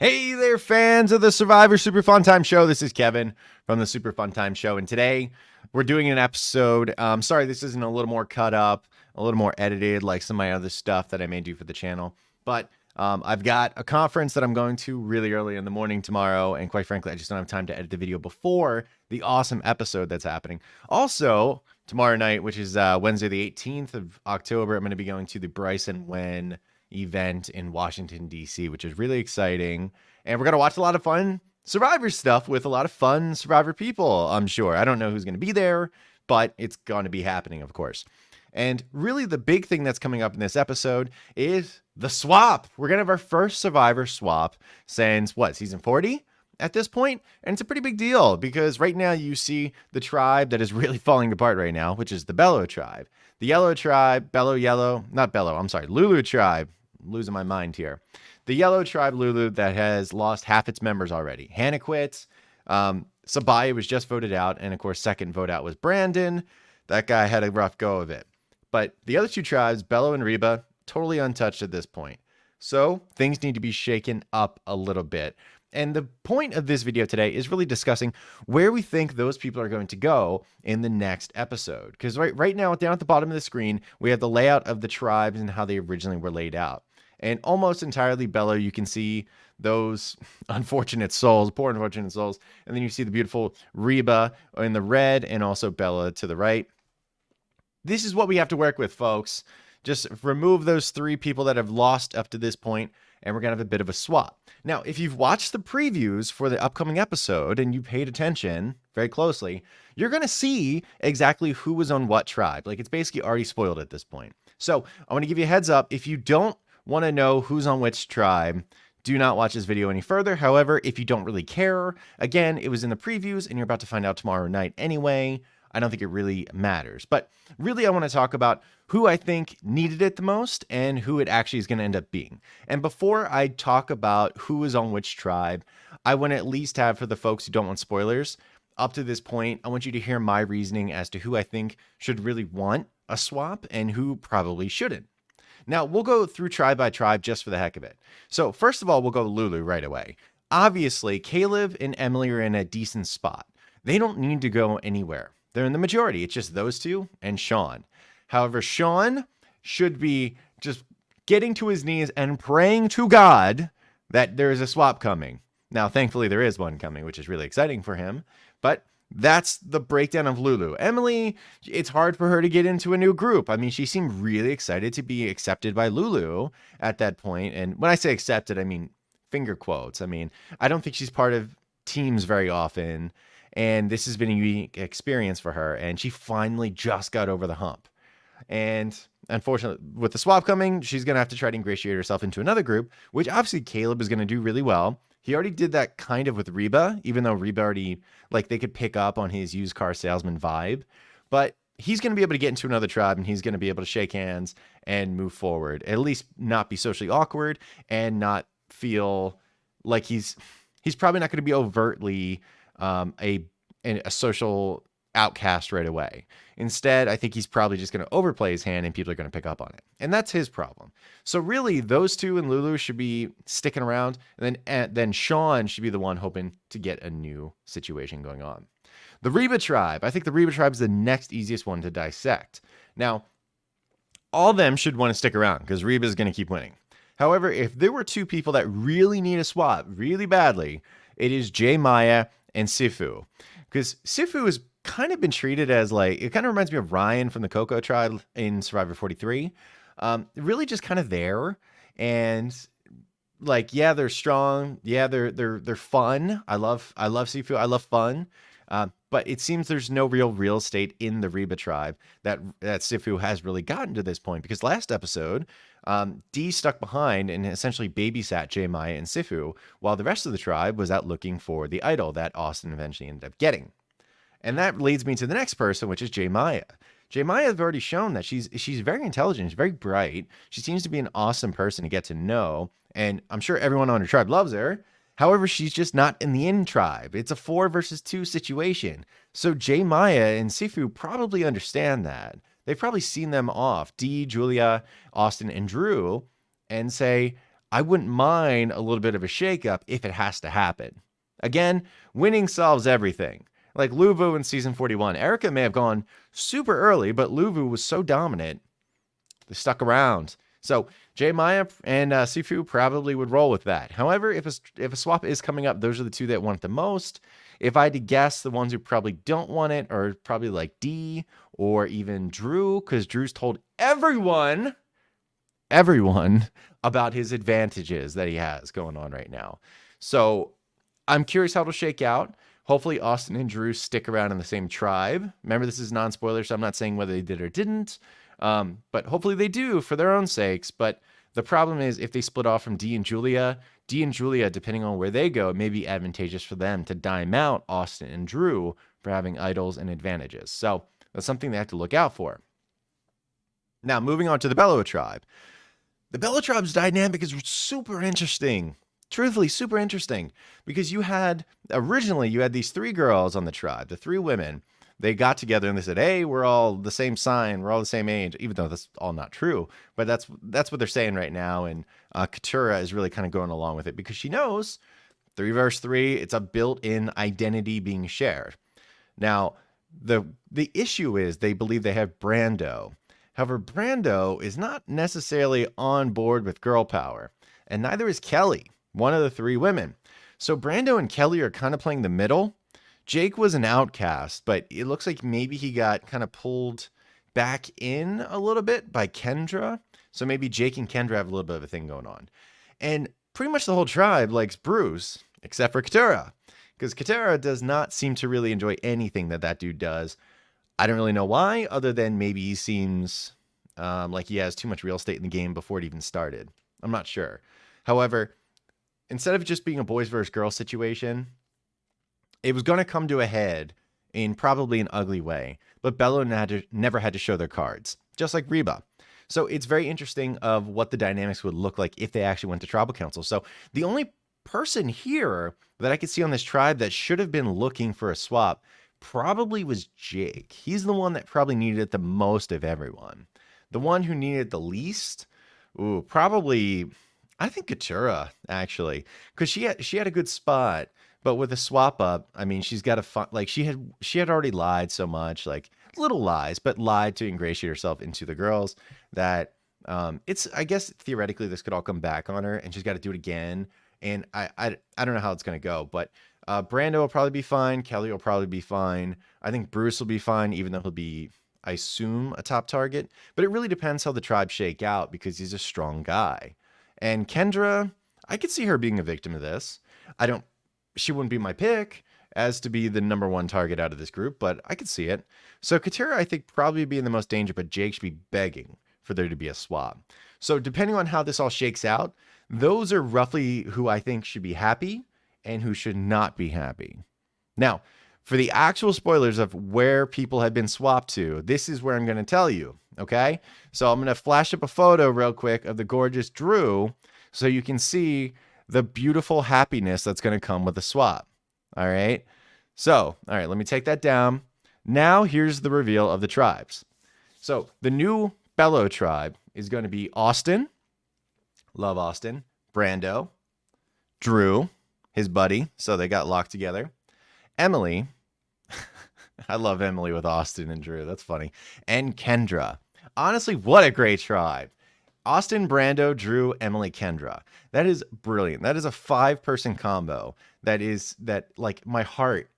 Hey there, fans of the Survivor Super Fun Time Show. This is Kevin from the Super Fun Time Show, and today we're doing an episode. Sorry, this isn't a little more cut up, a little more edited like some of my other stuff that I may do for the channel. But I've got a conference that I'm going to really early in the morning tomorrow, and quite frankly, I just don't have time to edit the video before the awesome episode that's happening. Also, tomorrow night, which is Wednesday the 18th of October, I'm going to be going to the Bryce and Wen event in Washington, D.C., which is really exciting. And we're going to watch a lot of fun Survivor stuff with a lot of fun Survivor people, I'm sure. I don't know who's going to be there, but it's going to be happening, of course. And really, the big thing that's coming up in this episode is the swap. We're going to have our first Survivor swap since, season 40? At this point, and it's a pretty big deal because right now you see the tribe that is really falling apart right now, which is the Belo tribe. The yellow tribe, Lulu tribe. I'm losing my mind here. The yellow tribe, Lulu, that has lost half its members already. Hannah quit. Sabaya was just voted out, and of course, second vote out was Brandon. That guy had a rough go of it. But the other two tribes, Belo and Reba, totally untouched at this point. So things need to be shaken up a little bit. And the point of this video today is really discussing where we think those people are going to go in the next episode. Because right now, down at the bottom of the screen, we have the layout of the tribes and how they originally were laid out. And almost entirely Belo, you can see those unfortunate souls, poor unfortunate souls. And then you see the beautiful Reba in the red and also Bella to the right. This is what we have to work with, folks. Just remove those three people that have lost up to this point, and we're going to have a bit of a swap. Now, if you've watched the previews for the upcoming episode and you paid attention very closely, you're going to see exactly who was on what tribe. Like, it's basically already spoiled at this point. So I want to give you a heads up. If you don't want to know who's on which tribe, do not watch this video any further. However, if you don't really care, again, it was in the previews and you're about to find out tomorrow night anyway. I don't think it really matters. But really, I want to talk about who I think needed it the most and who it actually is going to end up being. And before I talk about who is on which tribe, I want to at least have, for the folks who don't want spoilers, up to this point, I want you to hear my reasoning as to who I think should really want a swap and who probably shouldn't. Now, we'll go through tribe by tribe just for the heck of it. So first of all, we'll go Lulu right away. Obviously, Caleb and Emily are in a decent spot. They don't need to go anywhere. They're in the majority. It's just those two and Sean. However, Sean should be just getting to his knees and praying to God that there is a swap coming. Now, thankfully, there is one coming, which is really exciting for him. But that's the breakdown of Lulu. Emily, it's hard for her to get into a new group. I mean, she seemed really excited to be accepted by Lulu at that point. And when I say accepted, I mean finger quotes. I mean, I don't think she's part of teams very often. And this has been a unique experience for her. And she finally just got over the hump. And unfortunately, with the swap coming, she's going to have to try to ingratiate herself into another group, which obviously Caleb is going to do really well. He already did that kind of with Reba, even though Reba already, they could pick up on his used car salesman vibe. But he's going to be able to get into another tribe and he's going to be able to shake hands and move forward, at least not be socially awkward and not feel like he's probably not going to be overtly a social outcast right away. Instead, I think he's probably just going to overplay his hand and people are going to pick up on it. And that's his problem. So really, those two and Lulu should be sticking around. And then Sean should be the one hoping to get a new situation going on. The Reba tribe. I think the Reba tribe is the next easiest one to dissect. Now, all of them should want to stick around because Reba is going to keep winning. However, if there were two people that really need a swap really badly, it is J Maya and Sifu. Because Sifu has kind of been treated as it kind of reminds me of Ryan from the Coco tribe in Survivor 43. Really just kind of there. And yeah, they're strong. Yeah, they're fun. I love Sifu. I love fun. But it seems there's no real estate in the Reba tribe that Sifu has really gotten to this point. Because last episode, Dee stuck behind and essentially babysat J Maya and Sifu while the rest of the tribe was out looking for the idol that Austin eventually ended up getting. And that leads me to the next person, which is J Maya. J Maya has already shown that she's very intelligent, she's very bright. She seems to be an awesome person to get to know, and I'm sure everyone on her tribe loves her. However, she's just not in the in tribe. It's a 4 versus 2 situation. So J Maya and Sifu probably understand that. They've probably seen them off, Dee, Julia, Austin, and Drew, and say, I wouldn't mind a little bit of a shakeup if it has to happen. Again, winning solves everything. Like Lulu in season 41. Erica may have gone super early, but Lulu was so dominant, they stuck around. So J Maya and Sifu probably would roll with that. However, if a swap is coming up, those are the two that want it the most. If I had to guess, the ones who probably don't want it are probably like D or even Drew, because Drew's told everyone about his advantages that he has going on right now. So I'm curious how it'll shake out. Hopefully Austin and Drew stick around in the same tribe. Remember, this is non-spoiler, so I'm not saying whether they did or didn't. But hopefully they do for their own sakes. But the problem is if they split off from D and Julia, depending on where they go, it may be advantageous for them to dime out Austin and Drew for having idols and advantages. So that's something they have to look out for. Now, moving on to the Belo tribe. The Belo tribe's dynamic is super interesting. Truthfully, super interesting. Because originally you had these 3 girls on the tribe, the 3 women. They got together and they said, hey, we're all the same sign, we're all the same age, even though that's all not true. But that's what they're saying right now. And Katura is really kind of going along with it because she knows 3 versus 3, it's a built-in identity being shared. Now, the issue is they believe they have Brando. However, Brando is not necessarily on board with girl power, and neither is Kelly, one of the 3 women. So Brando and Kelly are kind of playing the middle. Jake was an outcast, but it looks like maybe he got kind of pulled back in a little bit by Kendra. So maybe Jake and Kendra have a little bit of a thing going on. And pretty much the whole tribe likes Bruce, except for Katura, because Katura does not seem to really enjoy anything that dude does. I don't really know why, other than maybe he seems like he has too much real estate in the game before it even started. I'm not sure. However, instead of just being a boys versus girls situation, it was going to come to a head in probably an ugly way. But Belo never had to show their cards, just like Reba. So it's very interesting of what the dynamics would look like if they actually went to tribal council. So the only person here that I could see on this tribe that should have been looking for a swap probably was Jake. He's the one that probably needed it the most of everyone. The one who needed it the least, probably, I think Katura, actually, because she had a good spot, but with a swap up, I mean, she's got to like she had already lied so much, like little lies, but lied to ingratiate herself into the girls that I guess theoretically this could all come back on her, and she's got to do it again. And I don't know how it's gonna go, but Brando will probably be fine. Kelly will probably be fine. I think Bruce will be fine, even though he'll be, I assume, a top target. But it really depends how the tribe shake out because he's a strong guy. And Kendra, I could see her being a victim of this. She wouldn't be my pick as to be the number 1 target out of this group, but I could see it. So Katura, I think, probably be in the most danger, but Jake should be begging for there to be a swap. So depending on how this all shakes out, those are roughly who I think should be happy and who should not be happy. Now, for the actual spoilers of where people have been swapped to, this is where I'm going to tell you, okay? So I'm going to flash up a photo real quick of the gorgeous Drew so you can see the beautiful happiness that's going to come with the swap. All right? So, all right, let me take that down. Now, here's the reveal of the tribes. So, the new Belo tribe is going to be Austin. Love Austin. Brando. Drew, his buddy. So, they got locked together. Emily. I love Emily with Austin and Drew. That's funny. And Kendra. Honestly, what a great tribe. Austin, Brando, Drew, Emily, Kendra. That is brilliant. That is a 5-person combo. Like, my heart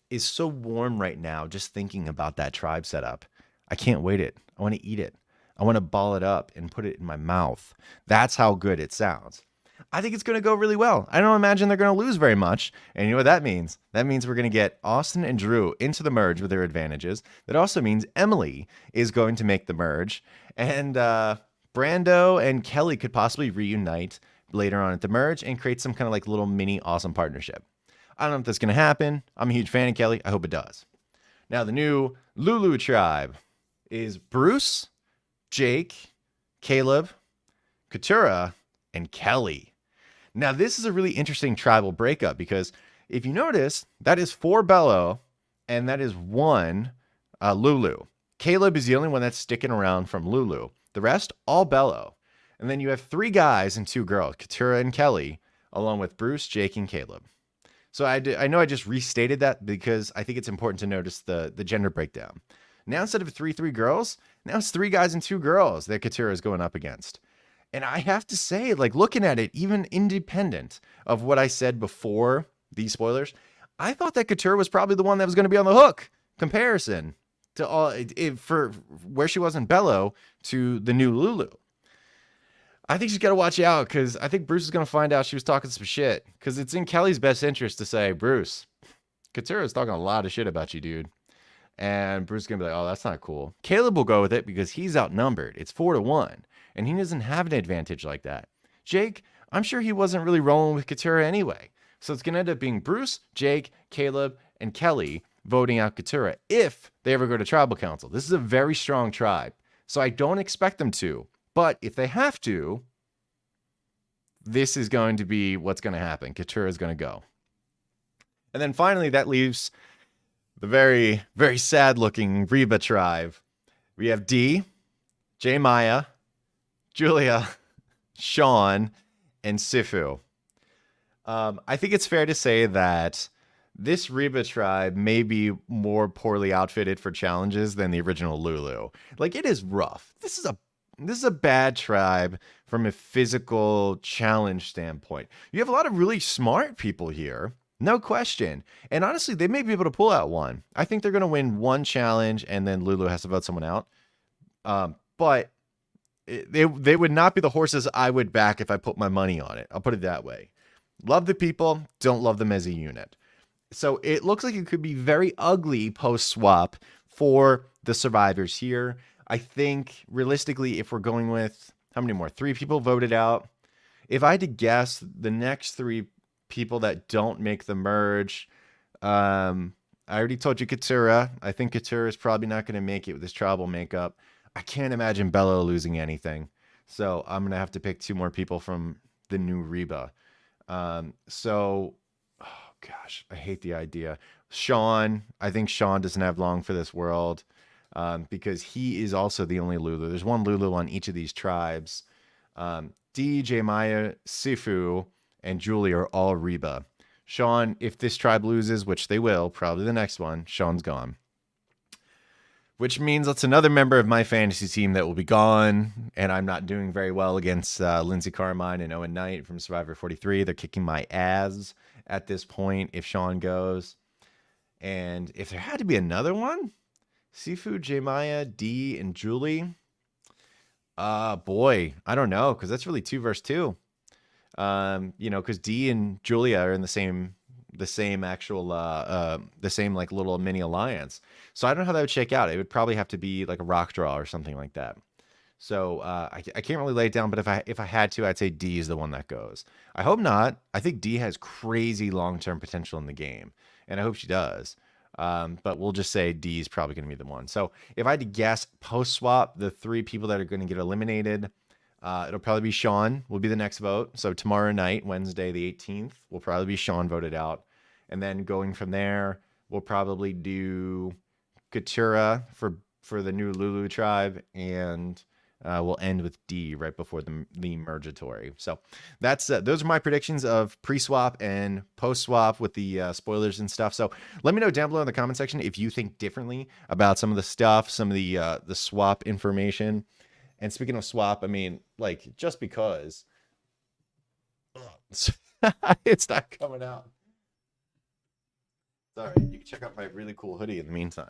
is so warm right now just thinking about that tribe setup. I can't wait it. I want to eat it. I want to ball it up and put it in my mouth. That's how good it sounds. I think it's going to go really well. I don't imagine they're going to lose very much. And you know what that means? That means we're going to get Austin and Drew into the merge with their advantages. That also means Emily is going to make the merge. And Brando and Kelly could possibly reunite later on at the merge and create some kind of like little mini awesome partnership. I don't know if that's going to happen. I'm a huge fan of Kelly. I hope it does. Now, the new Lulu tribe is Bruce, Jake, Caleb, Katura, and Kelly. Now, this is a really interesting tribal breakup because if you notice, that is 4 Belo and that is 1 Lulu. Caleb is the only one that's sticking around from Lulu. The rest, all Belo. And then you have 3 guys and 2 girls, Katura and Kelly, along with Bruce, Jake, and Caleb. So I know I just restated that because I think it's important to notice the gender breakdown. Now instead of 3 girls, now it's 3 guys and 2 girls that Katura is going up against. And I have to say, like, looking at it, even independent of what I said before these spoilers, I thought that Katura was probably the one that was going to be on the hook comparison to all for where she was in Belo to the new Lulu. I think she's got to watch out because I think Bruce is going to find out she was talking some shit, because it's in Kelly's best interest to say, Bruce, Katura is talking a lot of shit about you, dude. And Bruce is going to be like, oh, that's not cool. Caleb will go with it because he's outnumbered. It's 4-1. And he doesn't have an advantage like that. Jake, I'm sure he wasn't really rolling with Katura anyway. So it's going to end up being Bruce, Jake, Caleb, and Kelly voting out Katura if they ever go to tribal council. This is a very strong tribe. So I don't expect them to. But if they have to, this is going to be what's going to happen. Katura is going to go. And then finally, that leaves the very, very sad-looking Reba tribe. We have D, J Maya, Julia, Sean, and Sifu. I think it's fair to say that this Reba tribe may be more poorly outfitted for challenges than the original Lulu. Like, it is rough. This is a bad tribe from a physical challenge standpoint. You have a lot of really smart people here, no question. And honestly, they may be able to pull out one. I think they're going to win one challenge, and then Lulu has to vote someone out. But they would not be the horses I would back if I put my money on it. I'll put it that way. Love the people, don't love them as a unit. So it looks like it could be very ugly post-swap for the survivors here. I think realistically, if we're going with how many more? 3 people voted out. If I had to guess, the next 3 people that don't make the merge, I already told you Katura. I think Katura is probably not going to make it with his tribal makeup. I can't imagine Belo losing anything. So I'm going to have to pick 2 more people from the new Reba. Oh gosh, I hate the idea. Sean, I think Sean doesn't have long for this world. Because he is also the only Lulu. There's one Lulu on each of these tribes. DJ, Maya, Sifu, and Julie are all Reba. Sean, if this tribe loses, which they will, probably the next one, Sean's gone. Which means that's another member of my fantasy team that will be gone, and I'm not doing very well against Lindsay Carmine and Owen Knight from Survivor 43. They're kicking my ass at this point if Sean goes. And if there had to be another one, Sifu, J-Maya, D, and Julie. Boy, I don't know, because that's really 2 versus 2. Because D and Julia are in the same actual, the same like little mini alliance. So I don't know how that would shake out. It would probably have to be like a rock draw or something like that. So I can't really lay it down, but if I had to, I'd say D is the one that goes. I hope not. I think D has crazy long-term potential in the game, and I hope she does. But we'll just say D is probably going to be the one. So if I had to guess post-swap, the 3 people that are going to get eliminated, it'll probably be Sean will be the next vote. So tomorrow night, Wednesday the 18th, will probably be Sean voted out. And then going from there, we'll probably do Katura for the new Lulu tribe, and we'll end with D right before the mergatory. So that's those are my predictions of pre-swap and post-swap with the spoilers and stuff. So let me know down below in the comment section if you think differently about some of the stuff, some of the swap information. And speaking of swap, I mean, like, just because it's not coming out. Sorry, you can check out my really cool hoodie in the meantime.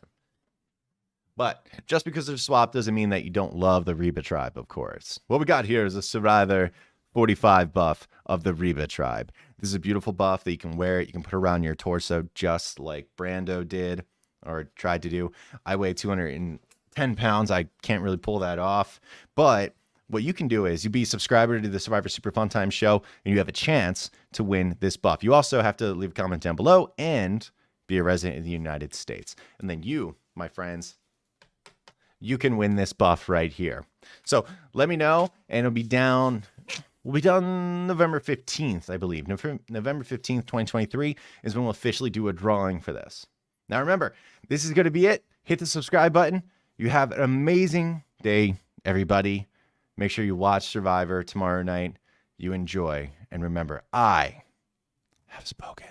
But just because there's swap doesn't mean that you don't love the Reba tribe, of course. What we got here is a Survivor 45 buff of the Reba tribe. This is a beautiful buff that you can wear. You can put around your torso just like Brando did or tried to do. I weigh 210 pounds. I can't really pull that off. But what you can do is you be a subscriber to the Survivor Super Fun Time show, and you have a chance to win this buff. You also have to leave a comment down below and be a resident in the United States. And then you, my friends, you can win this buff right here. So let me know, and it'll be down. We'll be done November 15th, I believe. November 15th, 2023 is when we'll officially do a drawing for this. Now remember, this is going to be it. Hit the subscribe button. You have an amazing day, everybody. Make sure you watch Survivor tomorrow night. You enjoy. And remember, I have spoken.